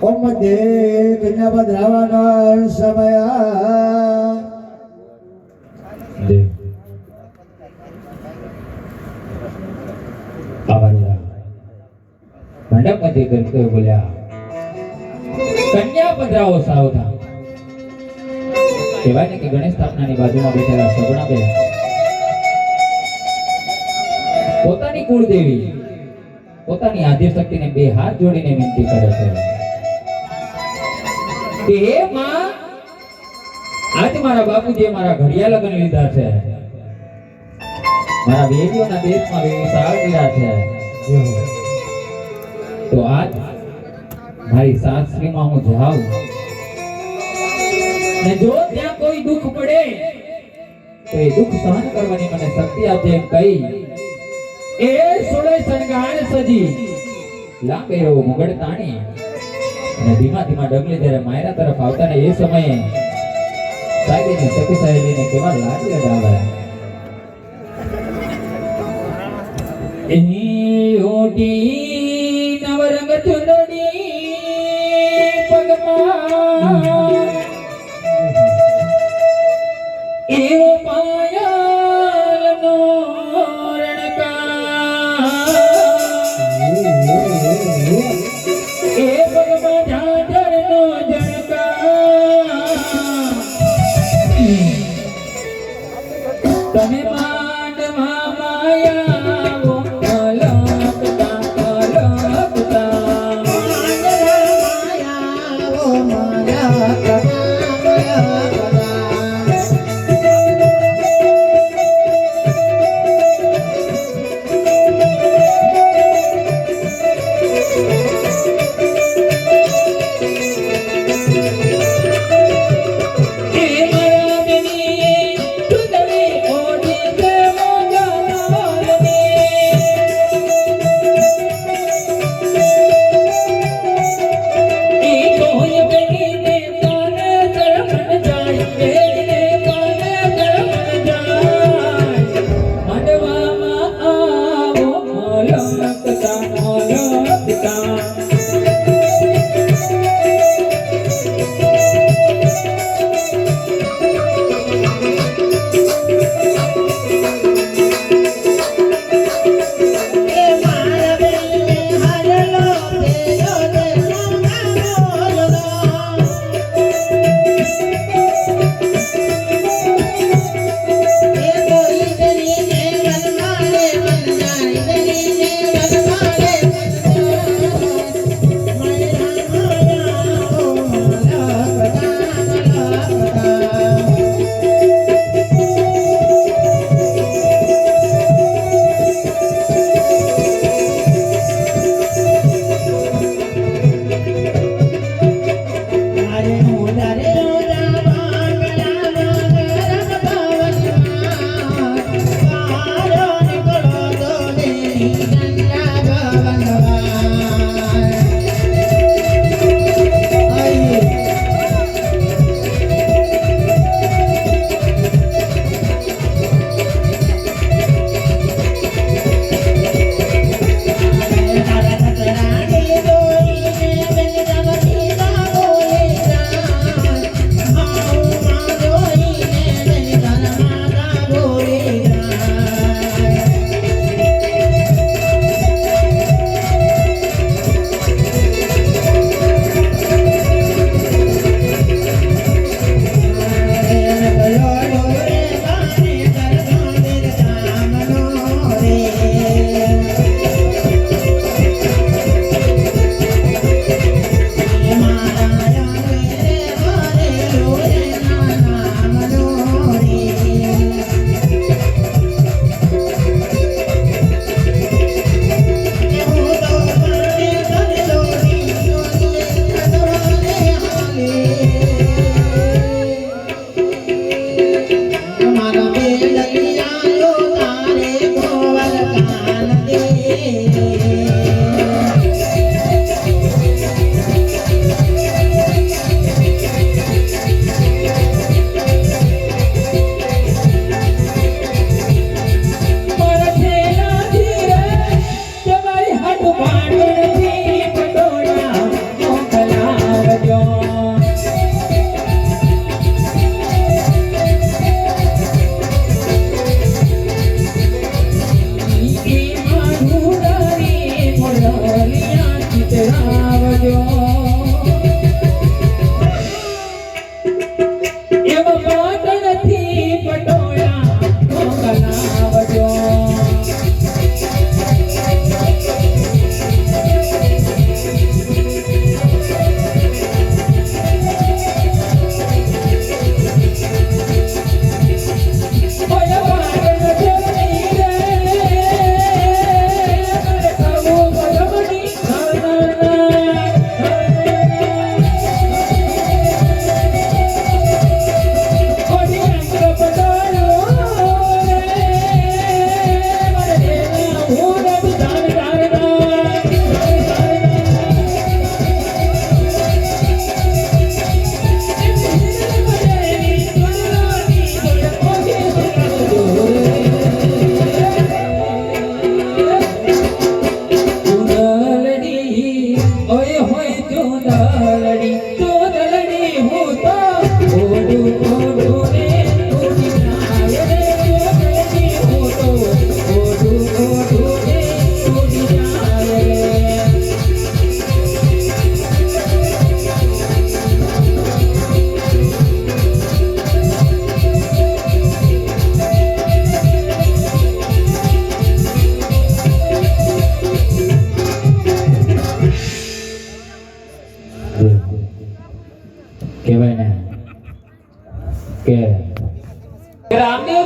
ઓમ દે કન્યા બદરાવાનો સમય દે આવાજ મંડપમાંથી કરતો બોલ્યા કન્યા પધરાવો સાવધાન કહેવાય ને કે ગણેશ સ્થાપનાની બાજુમાં બેઠેલા સગુણા બેન પોતાની કુળદેવી પોતાની આદ્યશક્તિને બે હાથ જોડીને વિનંતી કરે છે કે હે માં આજ મારા બાપુજીએ મારા ઘડિયા લગ્ન લીધા છે મારા વેદીઓના દેશમાં વિશાળ કર્યા છે તો આજ મારી સાસરીમાં હું જાઉં ને જો ત્યાં કોઈ દુઃખ પડે તો એ દુઃખ સહન કરવાની મને શક્તિ આપજે એમ કહી એ સોળે શણગાર સજી લાંબે એવો મુગટ તાણી અને ધીમા ધીમા ડગલે જ્યારે માયરા તરફ આવતા ને એ સમયે સાહેબની સખી સહેલીને કેવા લાડી લડાવ્યા એની ઓટી નવરંગ ચુંદડી પગમાં એવો પાયલનો રણકાર એ પગમાં ઝાંઝરનો જણકાર તમે માંડવા માયા ઓય હોય ચૂંદલડી ચૂંદલડી હું તો ઓડું ઓડું ને ઉડી જાય રે ચૂંદલડી હું તો ઓડું ઓડું ને ઉડી જાય રે કહેવાય ને કે રામદેવ